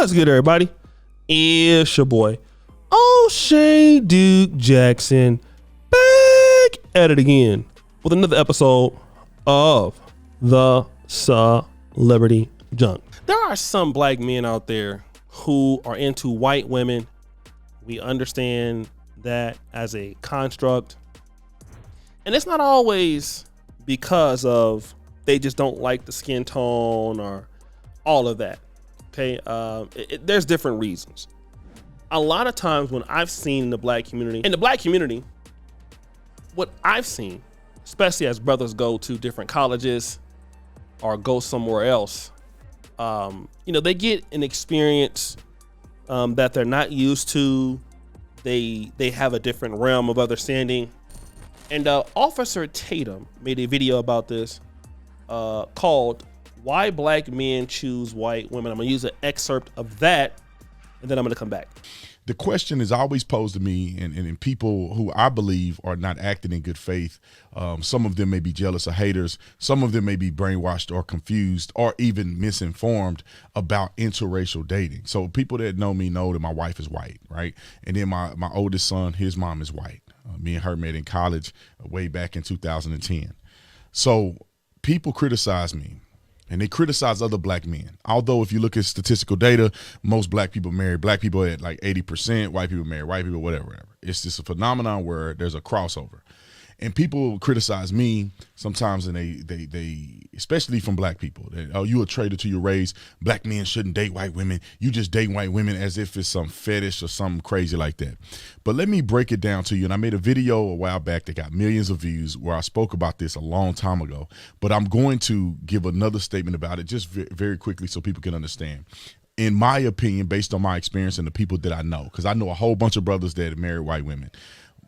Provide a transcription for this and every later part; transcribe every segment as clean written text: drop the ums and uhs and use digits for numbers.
What's good, everybody? It's your boy, O'Shea Duke Jackson, back at it again with another episode of the Celebrity Junk. There are some black men out there who are into white women. We understand that as a construct, and it's not always because of they just don't like the skin tone or all of that. Okay, there's different reasons. A lot of times when I've seen the black community, what I've seen, especially as brothers go to different colleges or go somewhere else, they get an experience that they're not used to. They have a different realm of understanding. And Officer Tatum made a video about this called Why Black Men Choose White Women. I'm going to use an excerpt of that, and then I'm going to come back. The question is always posed to me, and people who I believe are not acting in good faith. Some of them may be jealous or haters. Some of them may be brainwashed or confused or even misinformed about interracial dating. So people that know me know that my wife is white, right? And then my oldest son, his mom is white. Me and her met in college way back in 2010. So people criticize me. And they criticize other black men. Although if you look at statistical data, most black people marry black people at like 80%, white people marry white people, whatever. It's just a phenomenon where there's a crossover. And people criticize me sometimes, and they especially from black people. Oh, you a traitor to your race. Black men shouldn't date white women. You just date white women as if it's some fetish or something crazy like that. But let me break it down to you. And I made a video a while back that got millions of views where I spoke about this a long time ago. But I'm going to give another statement about it just very quickly so people can understand. In my opinion, based on my experience and the people that I know, because I know a whole bunch of brothers that marry white women,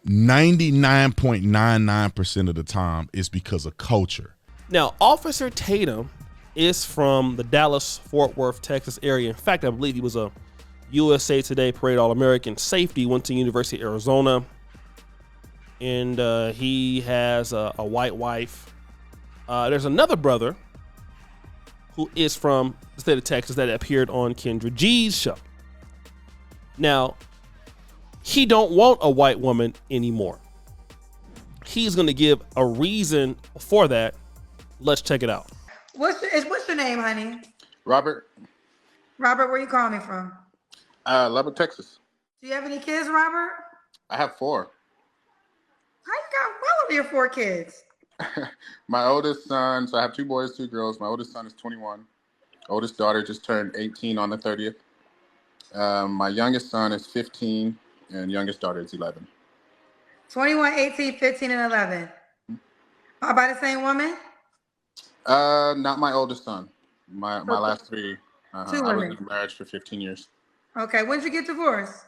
99.99% of the time is because of culture. Now, Officer Tatum is from the Dallas-Fort Worth, Texas area. In fact, I believe he was a USA Today Parade All-American safety, went to University of Arizona, and he has a white wife. There's another brother who is from the state of Texas that appeared on Kendra G's show. Now, he don't want a white woman anymore. He's going to give a reason for that. Let's check it out. What's your name, honey? Robert. Robert, where you calling me from? Lubbock, Texas. Do you have any kids, Robert? I have 4. How you got all of your 4 kids? My oldest son, so I have 2 boys, 2 girls. My oldest son is 21. Oldest daughter just turned 18 on the 30th. My youngest son is 15. And youngest daughter is 11. 21, 18, 15, and 11. All by the same woman? Not my oldest son. My last 3. 2 I women. was in marriage for 15 years. Okay. When did you get divorced?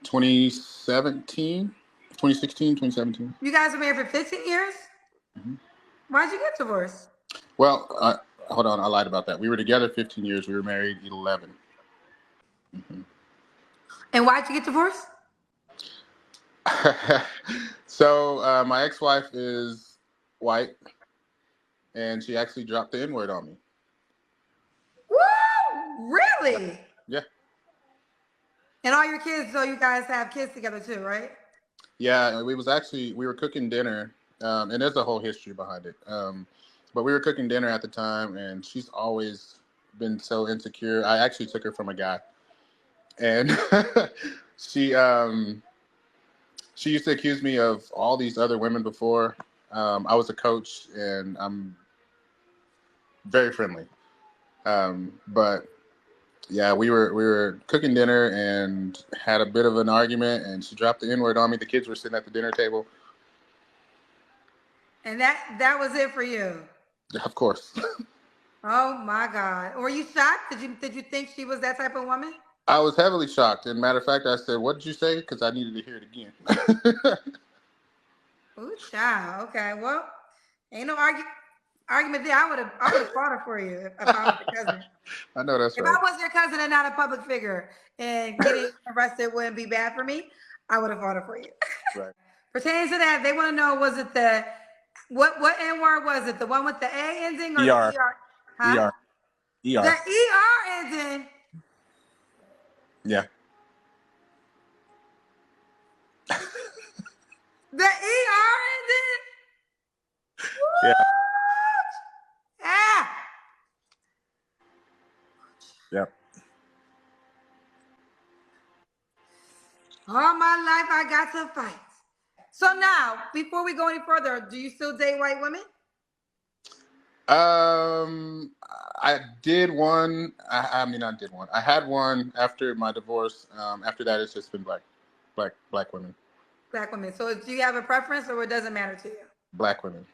2016, 2017. You guys were married for 15 years? Mm-hmm. Why'd you get divorced? Well, hold on. I lied about that. We were together 15 years. We were married 11. Mm-hmm. And why'd you get divorced? So my ex-wife is white, and she actually dropped the N-word on me. Woo! Really? Yeah. And all your kids, so you guys have kids together too, right? Yeah, we were cooking dinner, and there's a whole history behind it. But we were cooking dinner at the time, and she's always been so insecure. I actually took her from a guy. And she used to accuse me of all these other women before. I was a coach, and I'm very friendly. But yeah, we were cooking dinner and had a bit of an argument, and she dropped the N-word on me. The kids were sitting at the dinner table. And that was it for you? Of course. Oh my God! Were you shocked? Did you think she was that type of woman? I was heavily shocked. And matter of fact, I said, "What did you say?" Because I needed to hear it again. Ooh, child. Okay, well, ain't no argument there. I would have fought her for you if I was your cousin. I know that's right. If I was your cousin and not a public figure, and getting arrested wouldn't be bad for me, I would have fought her for you. Right. Pertaining to that, they want to know: was it what N word was it? The one with the A ending or ER. the ER? Huh? ER. The ER ending. Yeah. The ER ended? Yeah. Yeah. Yep. All my life I got to fight. So now, before we go any further, do you still date white women? I did one. I mean, I did one. I had one after my divorce. After that, it's just been black women. Black women. So do you have a preference or it doesn't matter to you? Black women.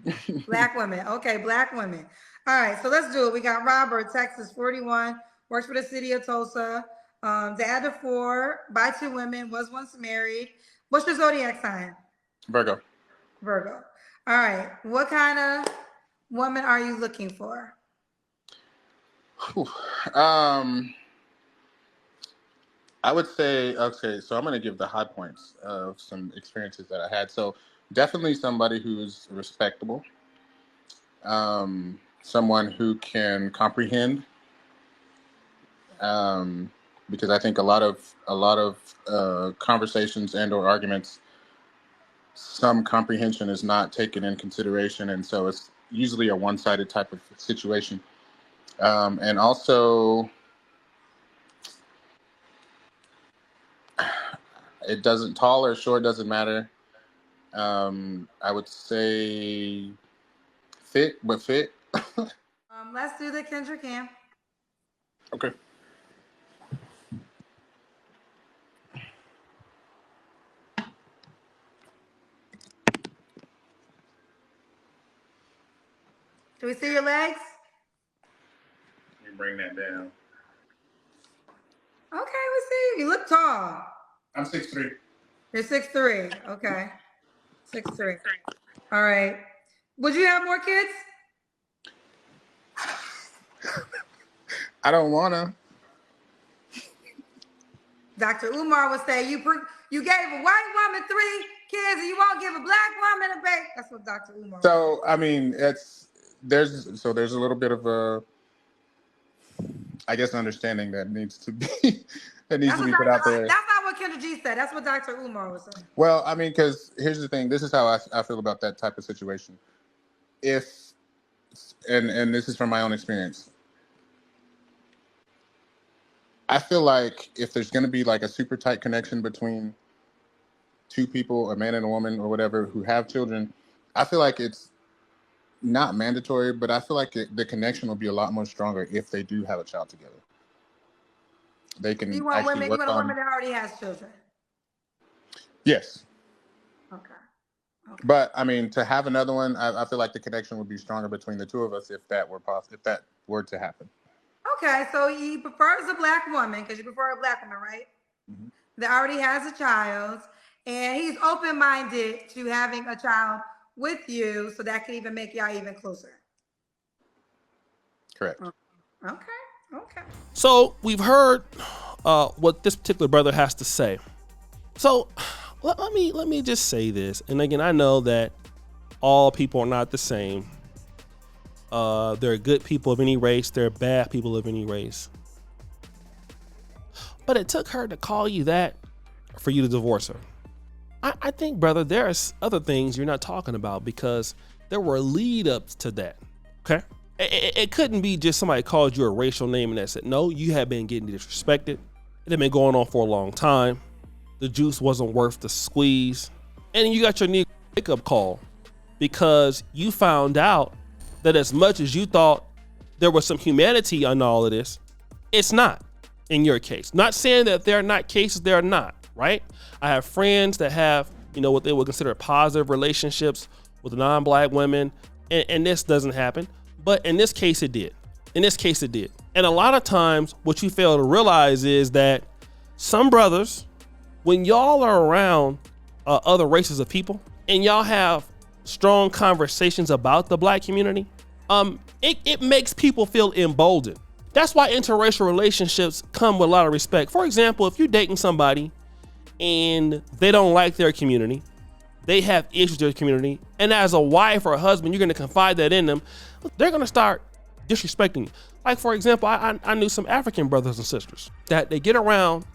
Black women. Okay, black women. All right, so let's do it. We got Robert, Texas, 41, works for the city of Tulsa. Dad of 4, by 2 women, was once married. What's your zodiac sign? Virgo. Virgo. All right, what kind of woman are you looking for? Whew. I would say, okay, so I'm going to give the high points of some experiences that I had. So definitely somebody who's respectable, someone who can comprehend, because I think a lot of conversations and or arguments, some comprehension is not taken in consideration, and so it's usually a one-sided type of situation. And also, it doesn't tall or short doesn't matter. I would say fit, but fit. Let's do the Kendrick Cam. Okay. Do we see your legs? Let me bring that down. Okay, we see you. You look tall. I'm 6'3". You're 6'3". Okay. 6'3". All right. Would you have more kids? I don't wanna. Dr. Umar would say you gave a white woman 3 kids and you won't give a black woman a baby. That's what Dr. Umar would say. So I mean, there's a little bit of a, I guess, understanding that needs to be put out there. That's not what Kendra G said. That's what Dr. Umar was saying. Well, I mean, because here's the thing. This is how I feel about that type of situation. And this is from my own experience. I feel like if there's going to be like a super tight connection between 2 people, a man and a woman or whatever, who have children, I feel like it's not mandatory, but I feel like the connection will be a lot more stronger if they do have a child together. They can You want actually women? You want a woman that already has children? Yes. Okay. But I mean, to have another one, I feel like the connection would be stronger between the 2 of us if that were possible, if that were to happen. Okay, so he prefers a black woman because you prefer a black woman, right? Mm-hmm. That already has a child, and he's open-minded to having a child with you, so that could even make y'all even closer. Correct. Okay. So we've heard what this particular brother has to say. So let me just say this, and again, I know that all people are not the same. There are good people of any race. There are bad people of any race. But it took her to call you that for you to divorce her. I think, brother, there's other things you're not talking about because there were lead ups to that. Okay. It couldn't be just somebody called you a racial name and that's it. No, you had been getting disrespected. It had been going on for a long time. The juice wasn't worth the squeeze. And you got your Negro wake-up call because you found out that as much as you thought there was some humanity on all of this, it's not in your case. Not saying that there are not cases, there are not, right? I have friends that have, what they would consider positive relationships with non-black women, and this doesn't happen. But in this case, it did. And a lot of times, what you fail to realize is that some brothers, when y'all are around other races of people, and y'all have strong conversations about the black community, it makes people feel emboldened. That's why interracial relationships come with a lot of respect. For example, if you're dating somebody and they don't like their community, they have issues with their community, and as a wife or a husband, you're going to confide that in them, they're going to start disrespecting you. Like, for example, I knew some African brothers and sisters that they get around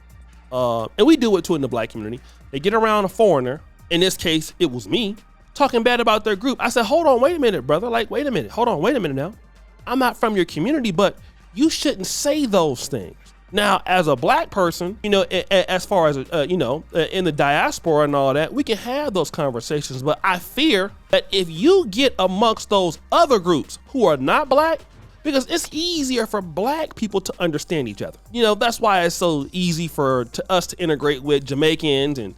and we do it too in the black community. They get around a foreigner. In this case, it was me talking bad about their group. I said, hold on, wait a minute, brother. Like, wait a minute. Hold on, wait a minute now. I'm not from your community, but you shouldn't say those things. Now, as a black person, you know, as far as, you know, in the diaspora and all that, we can have those conversations. But I fear that if you get amongst those other groups who are not black, because it's easier for black people to understand each other. You know, that's why it's so easy for us to integrate with Jamaicans and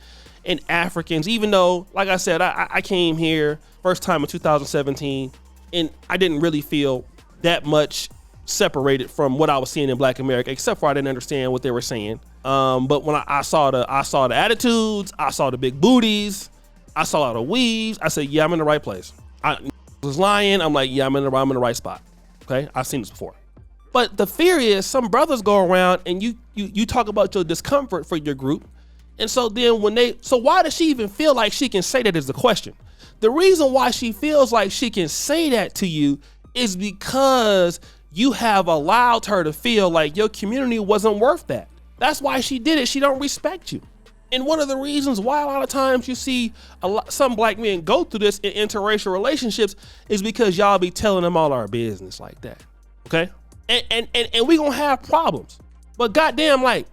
Africans, even though, like I said, I came here first time in 2017, and I didn't really feel that much separated from what I was seeing in Black America, except for I didn't understand what they were saying. But when I saw the attitudes, I saw the big booties, I saw the weaves, I said, yeah, I'm in the right place. I was lying. I'm like, yeah, I'm in the right spot. Okay, I've seen this before. But the fear is some brothers go around and you talk about your discomfort for your group. And so then so why does she even feel like she can say that is the question? The reason why she feels like she can say that to you is because you have allowed her to feel like your community wasn't worth that. That's why she did it. She don't respect you. And one of the reasons why a lot of times you see some black men go through this in interracial relationships is because y'all be telling them all our business like that. Okay? And we gonna have problems. But goddamn, like,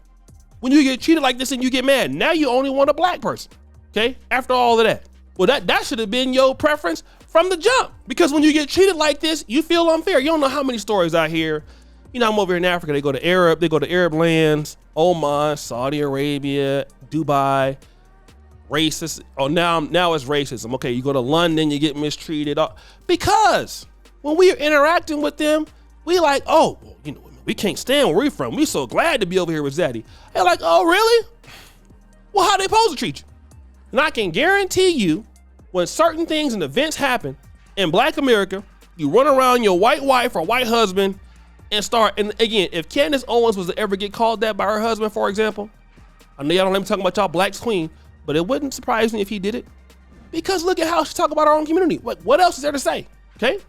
when you get treated like this and you get mad, now you only want a black person. Okay? After all of that. Well, that should have been your preference from the jump, because when you get treated like this, you feel unfair. You don't know how many stories I hear. You know, I'm over here in Africa. They go to Arab lands, Oman, Saudi Arabia, Dubai, racist. Oh, now it's racism. Okay, you go to London, you get mistreated. Because when we are interacting with them, we like, oh, well, you know, we can't stand where we're from. We're so glad to be over here with Zaddy. They're like, oh, really? Well, how they supposed to treat you? And I can guarantee you, when certain things and events happen in Black America, you run around your white wife or white husband and start, and again, if Candace Owens was to ever get called that by her husband, for example, I know y'all don't let me talk about y'all Black's queen, but it wouldn't surprise me if he did it, because look at how she talk about our own community. What else is there to say? Okay?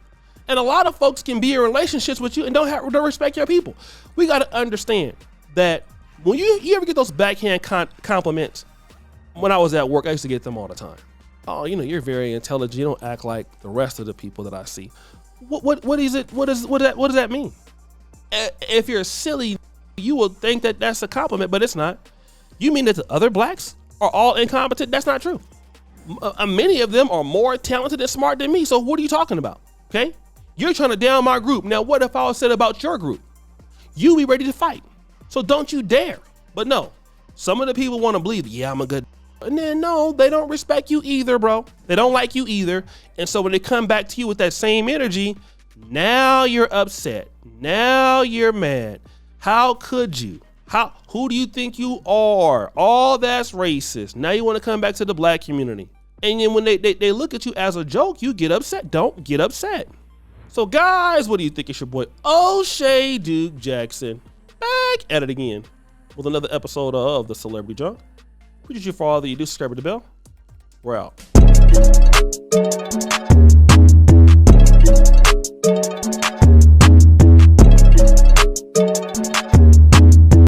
And a lot of folks can be in relationships with you and don't respect your people. We got to understand that when you ever get those backhand compliments, when I was at work, I used to get them all the time. Oh, you know, you're very intelligent. You don't act like the rest of the people that I see. What is it? What does that mean? If you're silly, you will think that that's a compliment, but it's not. You mean that the other blacks are all incompetent? That's not true. Many of them are more talented and smart than me. So what are you talking about? Okay? You're trying to down my group. Now, what if I was said about your group? You be ready to fight. So don't you dare. But no, some of the people want to believe, yeah, I'm a good. And then no, they don't respect you either, bro. They don't like you either. And so when they come back to you with that same energy, now you're upset. Now you're mad. How could you? Who do you think you are? All that's racist. Now you want to come back to the Black community. And then when they look at you as a joke, you get upset. Don't get upset. So guys, what do you think? It's your boy O'Shea Duke Jackson back at it again with another episode of the Celebrity Junk. Appreciate you for all that you do. Subscribe to the bell. We're out.